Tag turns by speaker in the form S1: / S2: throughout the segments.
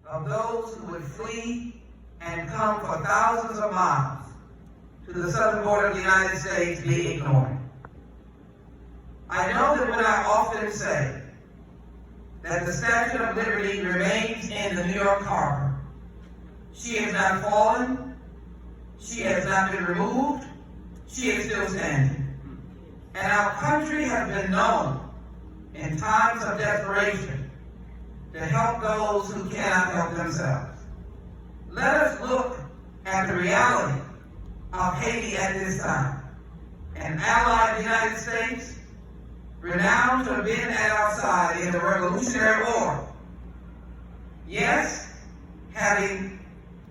S1: of those who would flee and come for thousands of miles to the southern border of the United States be ignored. I know that when I often say that the Statue of Liberty remains in the New York harbor, she has not fallen, she has not been removed, she is still standing. And our country has been known in times of desperation to help those who cannot help themselves. Let us look at the reality of Haiti at this time. An ally of the United States, renowned to have been at our side in the Revolutionary War. Yes, having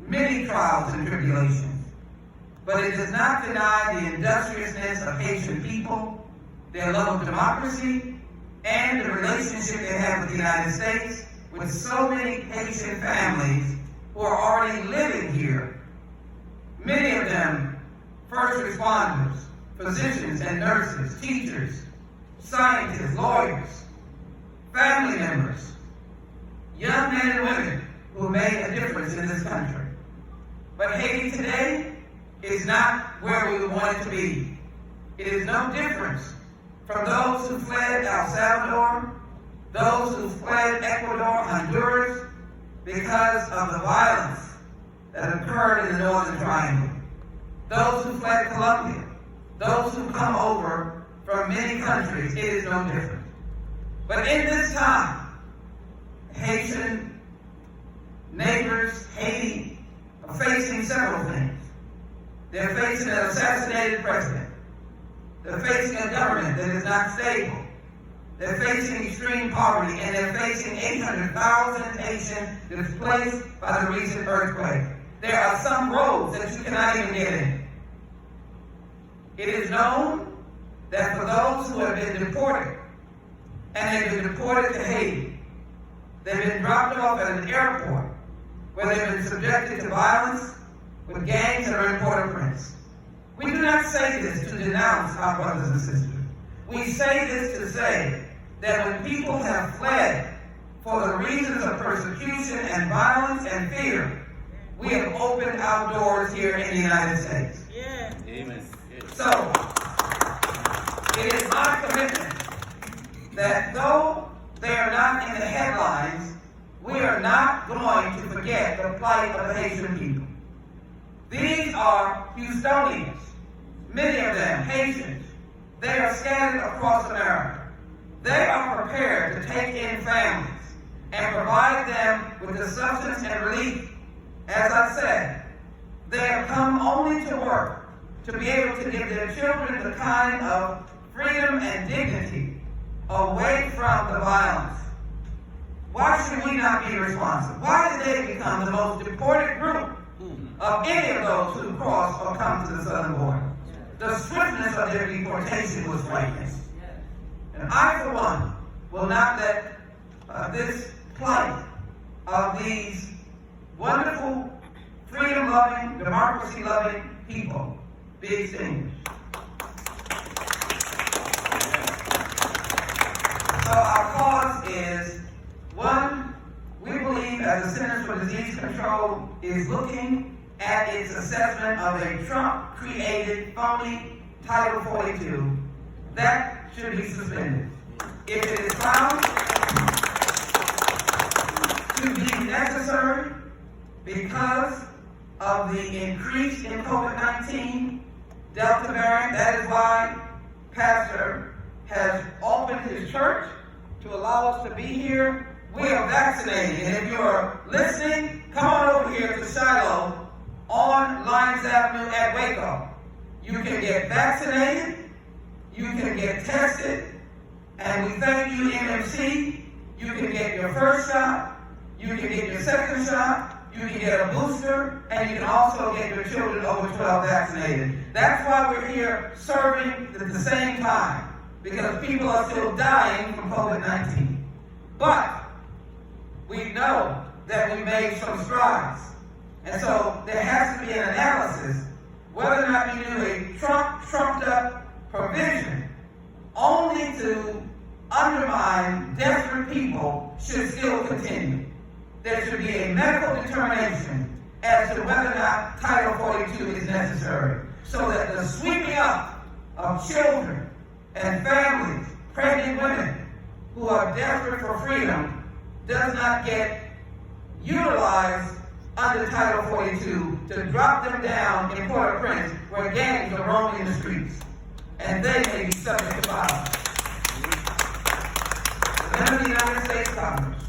S1: many trials and tribulations, but it does not deny the industriousness of Haitian people, their love of democracy, and the relationship they have with the United States, with so many Haitian families who are already living here. Many of them first responders, physicians and nurses, teachers, scientists, lawyers, family members, young men and women who made a difference in this country. But Haiti today is not where we want it to be. It is no difference from those who fled El Salvador, those who fled Ecuador, Honduras, because of the violence that occurred in the Northern Triangle. Those who fled Colombia, those who come over from many countries, it is no different. But in this time, Haitian neighbors, Haiti, are facing several things. They're facing an assassinated president. They're facing a government that is not stable. They're facing extreme poverty, and they're facing 800,000 Haitians displaced by the recent earthquake. There are some roads that you cannot even get in. It is known that for those who have been deported, and they've been deported to Haiti, they've been dropped off at an airport where they've been subjected to violence with gangs that are in Port-au-Prince. We do not say this to denounce our brothers and sisters. We say this to say that when people have fled for the reasons of persecution and violence and fear, we have opened our doors here in the United States.
S2: Yeah.
S3: Amen.
S1: So, it is my commitment that though they are not in the headlines, we are not going to forget the plight of the Haitian people. These are Houstonians, many of them Haitians. They are scattered across America. They are prepared to take in families and provide them with the substance and relief. As I said, they have come only to work, to be able to give their children the kind of freedom and dignity away from the violence. Why should we not be responsible? Why did they become the most deported group of any of those who cross or come to the southern border? The swiftness of their deportation was frightening. And I, for one, will not let this plight of these wonderful, freedom-loving, democracy-loving people be extinguished. So our cause is, one, we believe as the Centers for Disease Control is looking at its assessment of a Trump-created phony Title 42, that should be suspended. If it is found to be necessary because of the increase in COVID-19, Delta variant, that is why Pastor has opened his church to allow us to be here. We are vaccinated, and if you're listening, come on over here to Shiloh on Lyons Avenue at Waco. You can get vaccinated, you can get tested, and we thank you, MMC. You can get your first shot, you can get your second shot, you can get a booster, and you can also get your children over 12 vaccinated. That's why we're here serving at the same time, because people are still dying from COVID-19. But we know that we made some strides. And so there has to be an analysis whether or not you do a trumped up provision only to undermine desperate people should still continue. there should be a medical determination as to whether or not Title 42 is necessary, so that the sweeping up of children and families, pregnant women who are desperate for freedom, does not get utilized under Title 42 to drop them down in Port-au-Prince where gangs are roaming the streets, and they may be subject to violence. As a member of the United States Congress,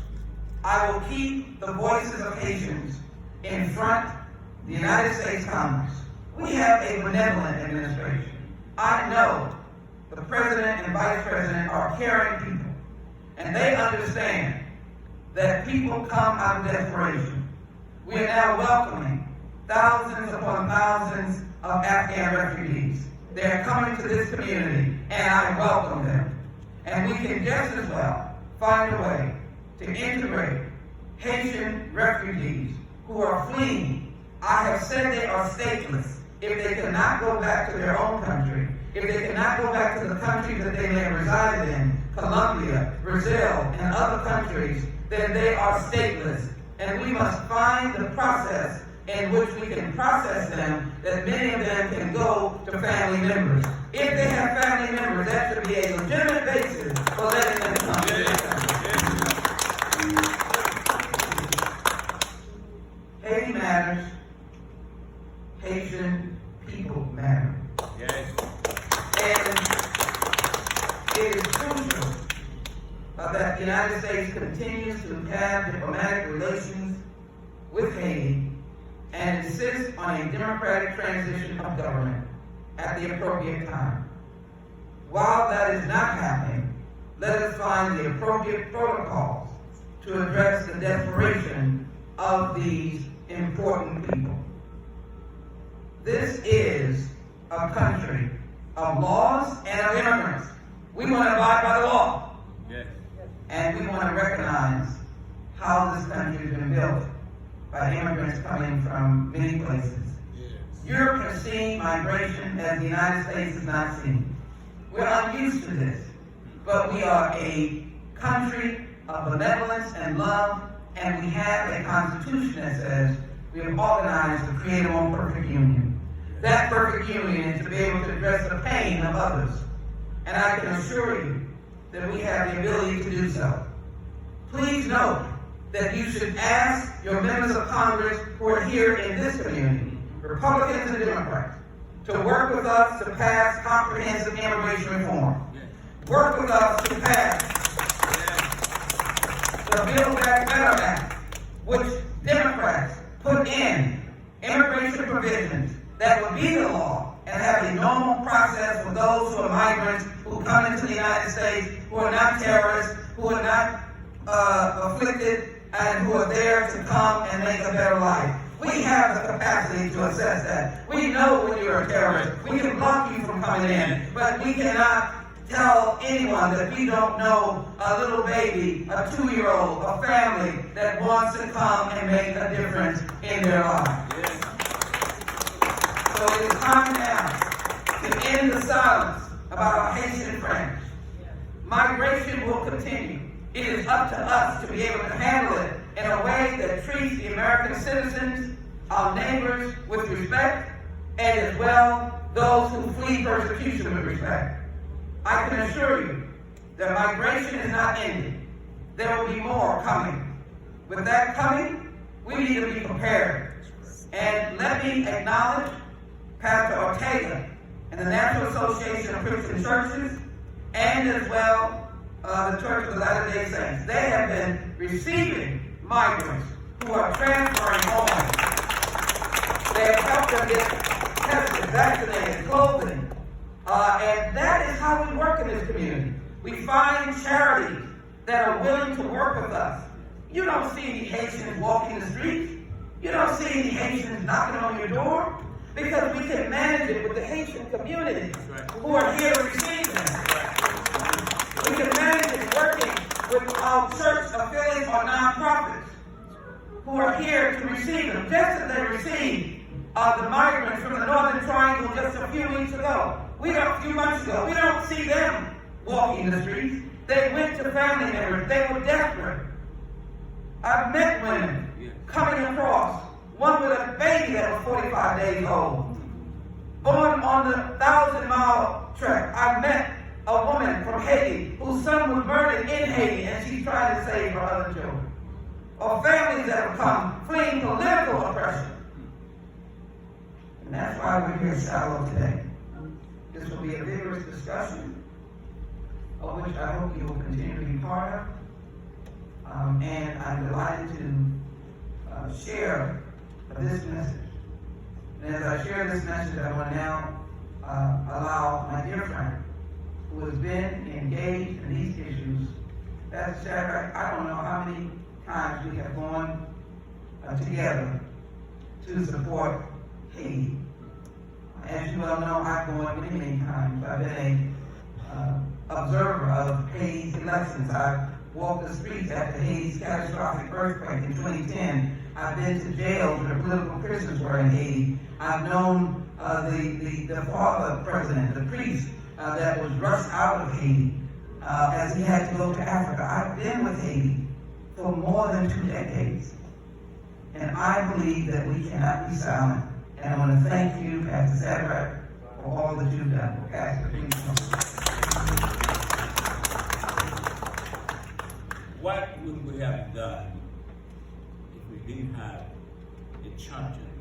S1: I will keep the voices of Haitians in front of the United States Congress. We have a benevolent administration. I know the President and Vice President are caring people, and they understand that people come out of desperation. We are now welcoming thousands upon thousands of Afghan refugees. They are coming to this community, and I welcome them. And we can just as well find a way to integrate Haitian refugees who are fleeing. I have said they are stateless. If they cannot go back to their own country, if they cannot go back to the countries that they may have resided in, Colombia, Brazil, and other countries, then they are stateless. And we must find the process in which we can process them, that many of them can go to family members. If they have family members, that should be a legitimate basis for letting them come to this country. Haiti matters. Haitian people matter.
S2: Yes.
S1: And it is crucial that the United States continues to have diplomatic relations with Haiti and insist on a democratic transition of government at the appropriate time. While that is not happening, let us find the appropriate protocols to address the desperation of these important people. This is a country of laws and of immigrants. We want to abide by the law.
S2: Yes.
S1: And we want to recognize how this country has been built by immigrants coming from many places.
S2: Yes.
S1: Europe has seen migration as the United States has not seen. We're unused to this, but we are a country of benevolence and love, and we have a constitution that says we have organized to create a more perfect union. That perfect union is to be able to address the pain of others. And I can assure you that we have the ability to do so. Please note that you should ask your members of Congress who are here in this community, Republicans and Democrats, to work with us to pass comprehensive immigration reform. Work with us to pass the Build Back Better Act, which Democrats put in immigration provisions that would be the law and have a normal process for those who are migrants who come into the United States, who are not terrorists, who are not afflicted, and who are there to come and make a better life. We have the capacity to assess that. We know when you're a terrorist. We can block you from coming in, but we cannot tell anyone that we don't know a little baby, a 2-year-old, a family that wants to come and make a difference in their life.
S2: Yes.
S1: So it is time now to end the silence about our Haitian friends. Migration will continue. It is up to us to be able to handle it in a way that treats the American citizens, our neighbors, with respect, and as well those who flee persecution with respect. I can assure you that migration is not ending. There will be more coming. With that coming, we need to be prepared. And let me acknowledge Pastor Ortega and the National Association of Christian Churches, and as well the Church of the Latter-day Saints. They have been receiving migrants who are transferring home. They have helped them get tested, vaccinated, clothing. And that is how we work in this community. We find charities that are willing to work with us. You don't see any Haitians walking the streets. You don't see any Haitians knocking on your door, because we can manage it with the Haitian community who are here to receive them. We can manage it working with our church affiliates or nonprofits who are here to receive them, just as they received the migrants from the Northern Triangle just a few months ago. We don't see them walking the streets. They went to family members. They were desperate. I've met women coming across, one with a baby that was 45 days old, born on the 1,000-mile trek. I've met a woman from Haiti whose son was murdered in Haiti and she's trying to save her other children. Or families that have come fleeing political oppression. And that's why we're here in Shiloh today. This will be a vigorous discussion of which I hope you will continue to be part of. And I'm delighted to share this message. And as I share this message, I want to now allow my dear friend, who has been engaged in these issues, that's Sadraque. I don't know how many times we have gone together to support Haiti. As you well know, I've gone many, many times. I've been an observer of Haiti's elections. I've walked the streets after Haiti's catastrophic earthquake in 2010. I've been to jails where political prisoners were in Haiti. I've known the father president, the priest that was rushed out of Haiti as he had to go to Africa. I've been with Haiti for more than 2 decades. And I believe that we cannot be silent. And I want to thank you, Pastor Sadraque, for all that you've done. Pastor, please come.
S2: What would we have done if we didn't have a champion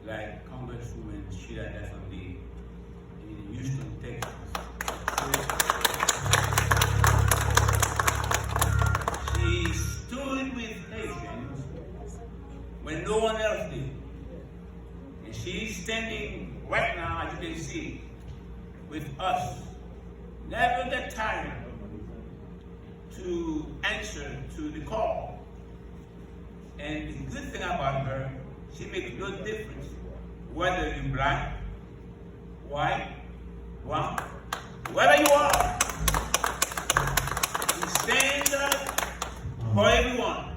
S2: like Congresswoman Sheila Jackson Lee in Houston, Texas? She stood with Haitians when no one else did. And she's standing right now, as you can see, with us. Never get tired to answer to the call. And the good thing about her, she makes no difference whether you're black, white, brown, whatever you are. She stands up for everyone.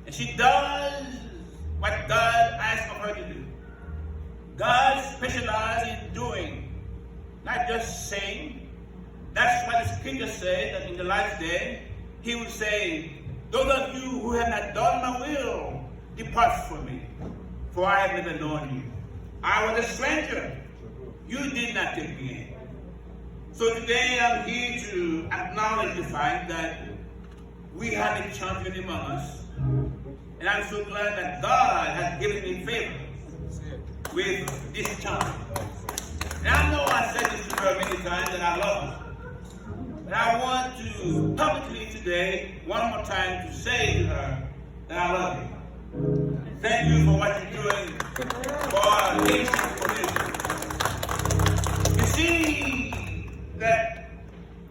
S2: And she does what God asked of her to do. God specializes in doing, not just saying. That's what the scripture said, that in the last day, he will say, those of you who have not done my will, depart from me, for I have never known you. I was a stranger. You did not take me in. So today I'm here to acknowledge the fact that we have a champion among us. And I'm so glad that God has given me favor with this champion. And I know I said this to her many times that I love her. But I want to publicly today, one more time, to say to her that I love you. Thank you for what you're doing for our Haitian community. You see that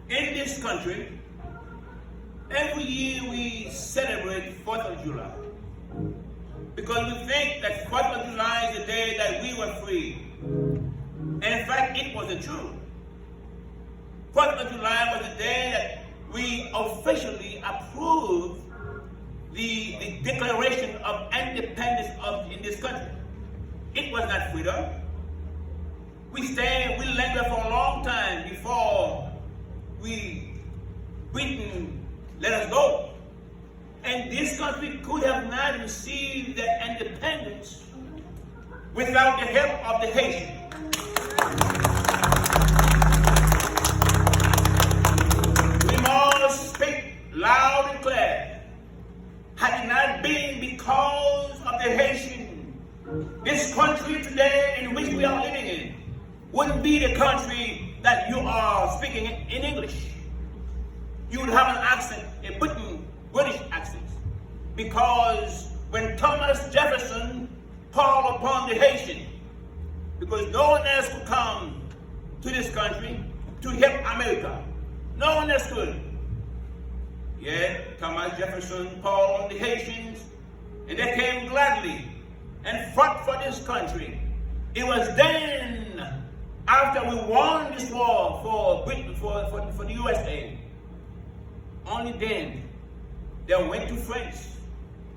S2: in this country, every year we celebrate 4th of July. Because we think that 4th of July is the day that we were free. And in fact, it wasn't true. 4th of July was the day that we officially approved the Declaration of Independence in this country. It was not freedom. We lingered for a long time before Britain let us go. And this country could have not received that independence without the help of the Haitians. We must speak loud and clear. Had it not been because of the Haitian, this country today in which we are living in wouldn't be the country that you are speaking in English. You would have an accent, a British accent. Because when Thomas Jefferson called upon the Haitian, because no one else could come to this country to help America. No one else could. Yet Thomas Jefferson called on the Haitians, and they came gladly and fought for this country. It was then, after we won this war for Britain, for the USA, only then they went to France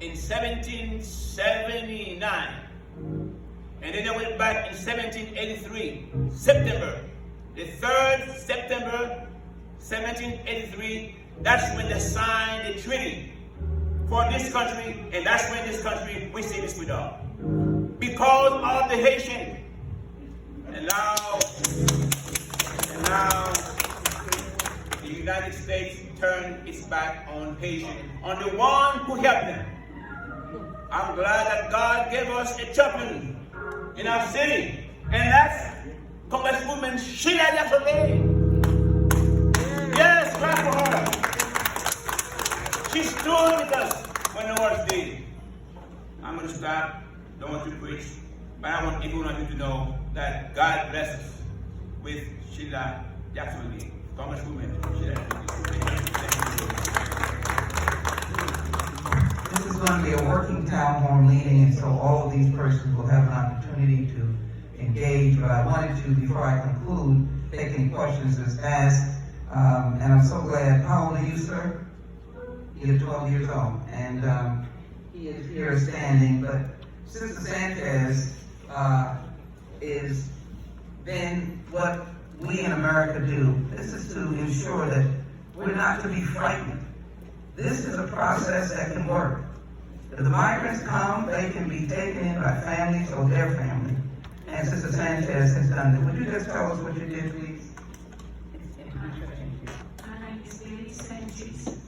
S2: in 1779. And then they went back in 1783, September. The 3rd September 1783, that's when they signed the treaty for this country, and that's when this country we see this freedom. Because of the Haitian. And now the United States turned its back on Haitian, on the one who helped them. I'm glad that God gave us a champion in our city, and that's Congresswoman Sheila Jackson Lee. Yes, clap for her. She stood with us when the worst did. I'm going to stop. Don't want to preach, but I want everyone of you to know that God bless us with Sheila Jackson Lee, Congresswoman Sheila Jackson Lee.
S1: This is going to be a working town hall meeting, and so all of these persons will have an opportunity to engage. But I wanted to, before I conclude, take any questions that's asked. And I'm so glad. How old are you, sir? You're 12 years old, and he is here standing. But Sister Sanchez is then what we in America do. This is to ensure that we're not to be frightened. This is a process that can work. If the migrants come, they can be taken in by families or their family. And Sister Sanchez has done it. Would you just tell us what you did, please?
S3: My name is Sheila Jackson,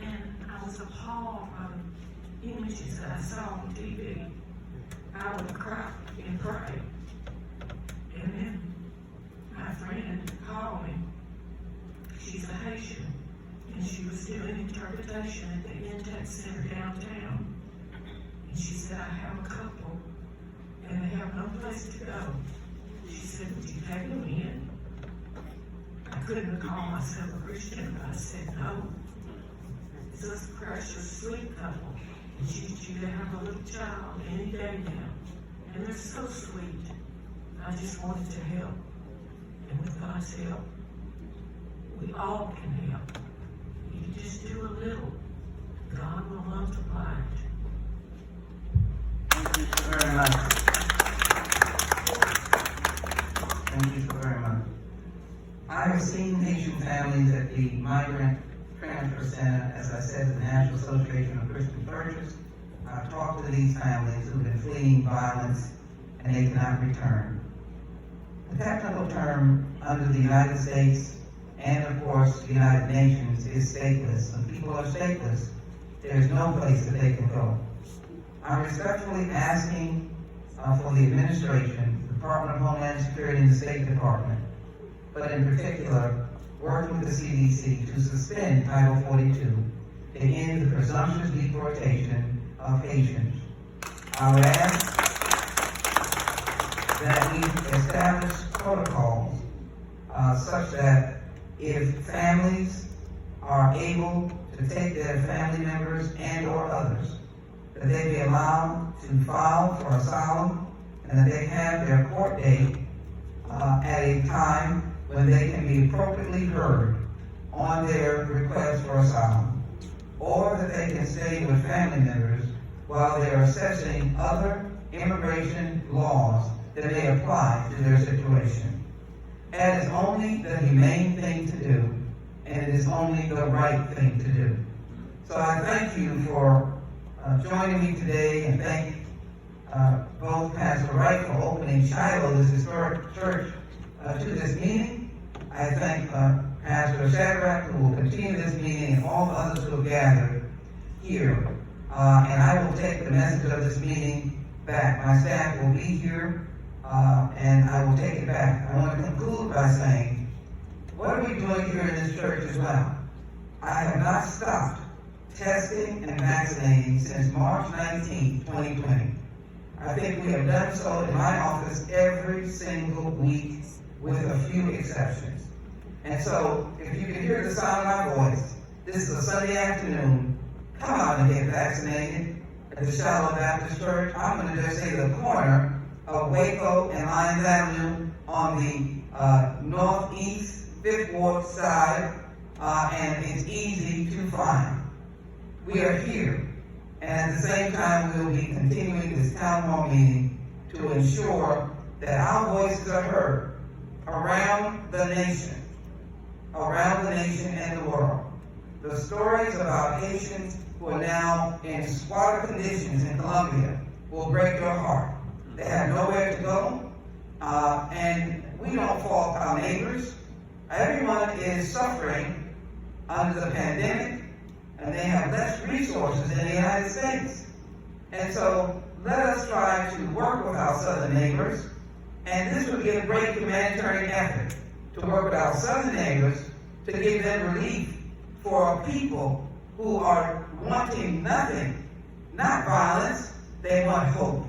S3: and I was appalled by the images that I saw on TV. I would cry and pray. And then my friend called me. She's a Haitian, and she was doing interpretation at the Intech Center downtown. And she said, I have a couple, and they have no place to go. She said, would you take them in? I couldn't call myself a Christian, but I said, no. It's a precious, sweet couple. And she's due to have a little child any day now. And they're so sweet. I just wanted to help. And with God's help, we all can help. If you just do a little, God will multiply it.
S1: Thank you so very much. Thank you so very much. I have seen Haitian families at the Migrant Transfer Center, as I said, the National Association of Christian Churches. I've talked to these families who've been fleeing violence and they cannot return. The technical term under the United States and, of course, the United Nations is stateless. When people are stateless, there's no place that they can go. I'm respectfully asking for the administration, the Department of Homeland Security and the State Department, but in particular, working with the CDC to suspend Title 42 to end the presumptuous deportation of Haitians. I would ask that we establish protocols such that if families are able to take their family members and or others, that they be allowed to file for asylum and that they have their court date at a time when they can be appropriately heard on their request for asylum, or that they can stay with family members while they're assessing other immigration laws that may apply to their situation. That is only the humane thing to do, and it is only the right thing to do. So I thank you for joining me today, and thank both Pastor Wright for opening Shiloh, this historic church, to this meeting. I thank Pastor Sadraque, who will continue this meeting, and all the others who have gathered here. And I will take the message of this meeting back. My staff will be here, and I will take it back. I want to conclude by saying, what are we doing here in this church as well? I have not stopped testing and vaccinating since March 19, 2020. I think we have done so in my office every single week with a few exceptions. And so, if you can hear the sound of my voice, this is a Sunday afternoon, come out and get vaccinated at the Shiloh Baptist Church. I'm going to just say the corner of Waco and Lyons Avenue on the northeast 5th Ward side, and it's easy to find. We are here, and at the same time we will be continuing this town hall meeting to ensure that our voices are heard around the nation and the world. The stories about Haitians who are now in squalid conditions in Colombia will break your heart. They have nowhere to go, and we don't fault our neighbors. Everyone is suffering under the pandemic, and they have less resources in the United States. And so let us try to work with our southern neighbors, and this would be a great humanitarian effort to work with our southern neighbors to give them relief for people who are wanting nothing, not violence. They want hope.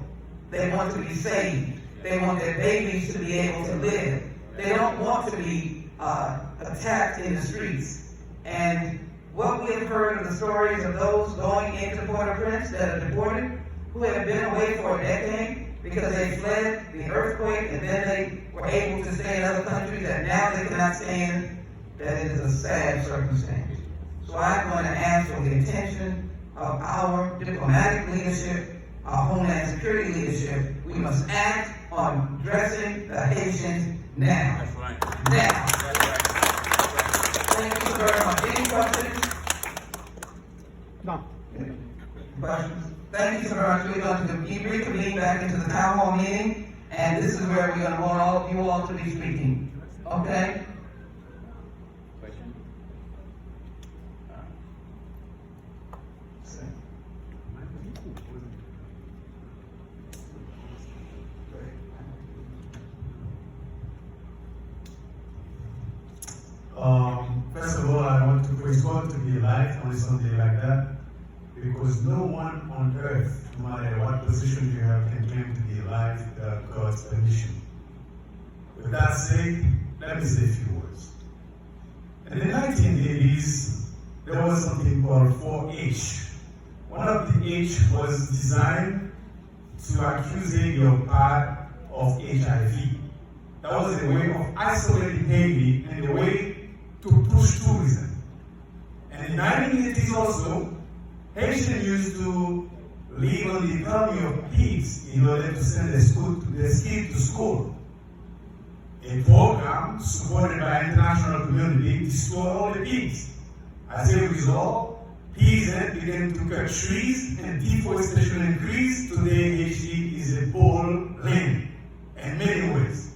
S1: They want to be saved. They want their babies to be able to live. They don't want to be attacked in the streets. And what we have heard of the stories of those going into Port-au-Prince that are deported, who have been away for a decade because they fled the earthquake and then they were able to stay in other countries that now they cannot stay in, that is a sad circumstance. So I'm going to ask for the attention of our diplomatic leadership, our Homeland Security leadership. We must act on addressing the Haitians now.
S2: That's right.
S1: Now.
S2: That's right.
S1: Thank you very much. Any questions?
S4: No.
S1: Questions? Thank you so much. We're going to reconvene back into the town hall meeting, and this is where we're going to want all of you all to be speaking. Okay?
S2: Question?
S4: First of all, I want to praise God to be alive on a Sunday like that, because no one on earth, no matter what position you have, can claim to be alive without God's permission. With that said, let me say a few words. In the 1980s, there was something called 4H. One of the H was designed to accuse your part of HIV. That was a way of isolating Haiti and a way to push tourism. And in the 1980s also, Haitians used to live on the economy of pigs in order to send their kids to school. A program supported by the international community destroyed all the pigs. As a result, peasants began to cut trees and deforestation increased. Today, Haiti is a poor land in many ways.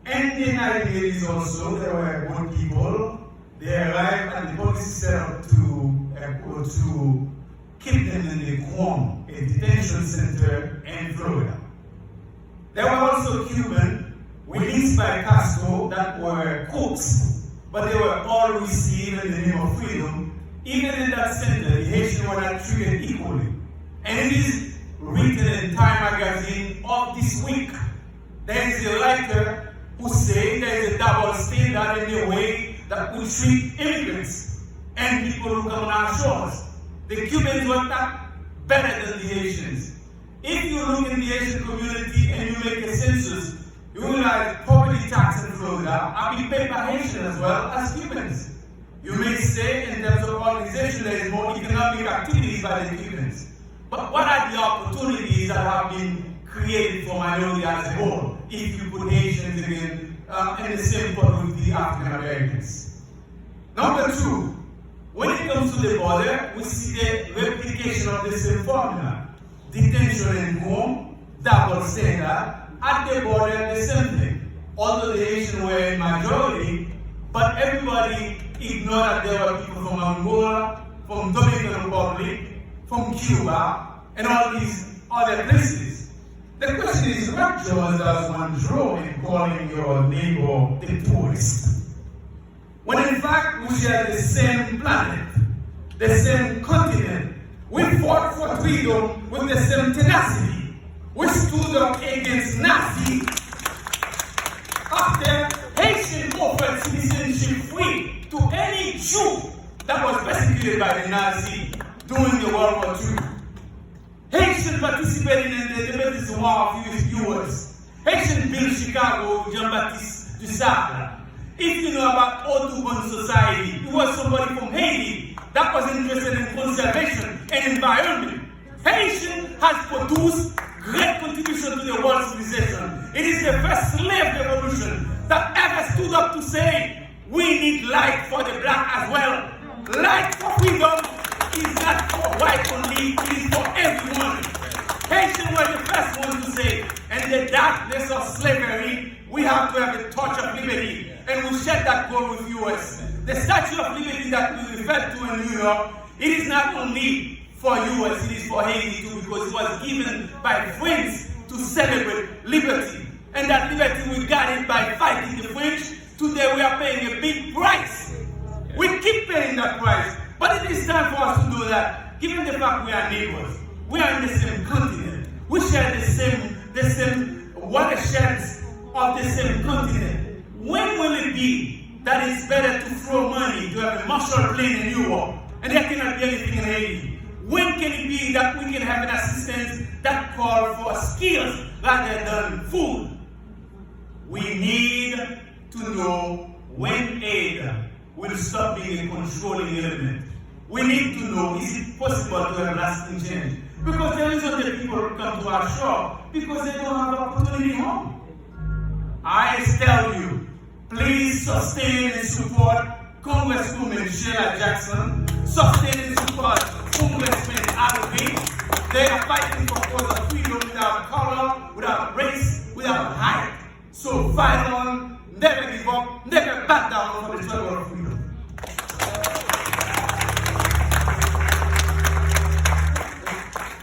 S4: And in the 1980s also, there were good people. They arrived and the police set up to keep them in the Guam, a detention center in Florida. There were also Cubans released by Castro that were cooks, but they were all received in the name of freedom. Even in that center, the Haitians were not treated equally. And it is written in Time magazine of this week. There is a writer who says there is a double standard in the way that we treat immigrants and people who come on our shores. The Cubans were not better than the Haitians. If you look in the Haitian community and you make a census, you realize property tax in Florida are being paid by Haitians as well as Cubans. You may say in terms of organization there is more economic activities by the Cubans. But what are the opportunities that have been created for minority as a whole if you put Haitians again in the same pot with the African Americans? Number two, when it comes to the border, we see the replication of the same formula. Detention in home, double standard, at the border the same thing. Although the Haitians were in majority, but everybody ignored that there were people from Angola, from Dominican Republic, from Cuba, and all these other places. The question is, what jaws does one draw in calling your neighbor a tourist? When in fact we share the same planet, the same continent. We fought for freedom with the same tenacity. We stood up against Nazis after Haitian offered citizenship free to any Jew that was persecuted by the Nazis during the World War II. Haitian participated in the Defense War of US. Haitian built Chicago, Jean-Baptiste Dussart. If you know about Audubon Society, it was somebody from Haiti that was interested in conservation and environment. Haitian has produced great contribution to the world civilization. It is the first slave revolution that ever stood up to say, we need light for the black as well. Light for freedom,
S2: is not for white only, it is for everyone. Haitians were the first ones to say, in the darkness of slavery, we have to have a torch of liberty. And we share that goal with US. The Statue of Liberty that we referred to in New York, it is not only for US, it is for Haiti too, because it was given by French to celebrate liberty. And that liberty, we got it by fighting the French. Today we are paying a big price. We keep paying that price. But it is time for us to do that, given the fact we are neighbors. We are in the same continent. We share the same watersheds of the same continent. When will it be that it's better to throw money to have a Marshall plane in Europe and there cannot be anything in Haiti? When can it be that we can have an assistance that calls for skills rather than food? We need to know when aid will stop being a controlling element. We need to know, is it possible to have lasting change? Because there is other people who come to our shore because they don't have opportunity home. I tell you, please sustain and support Congresswoman Sheila Jackson, sustain and support Congressman Sadraque. They are fighting for cause of freedom without color, without race, without height. So fight on, never give up, never back down for the struggle of freedom.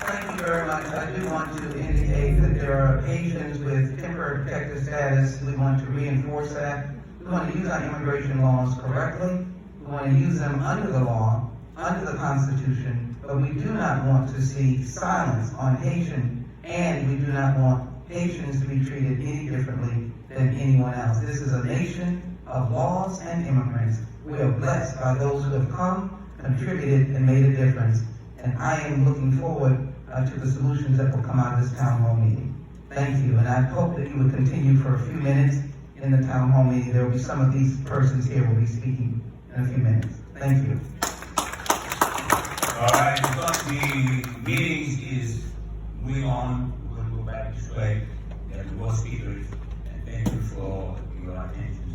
S1: Thank you very much. I do want to indicate that there are Haitians with temporary protected status. We want to reinforce that. We want to use our immigration laws correctly. We want to use them under the law, under the Constitution, but we do not want to see silence on Haitian, and we do not want Haitians to be treated any differently than anyone else. This is a nation of laws and immigrants. We are blessed by those who have come, contributed, and made a difference. And I am looking forward to the solutions that will come out of this town hall meeting. Thank you, and I hope that you would continue for a few minutes in the town hall meeting. There will be some of these persons here will be speaking in a few minutes. Thank you.
S5: All right, because the meeting is moving on, we'll go back this way. There are more speakers, and thank you for your attention.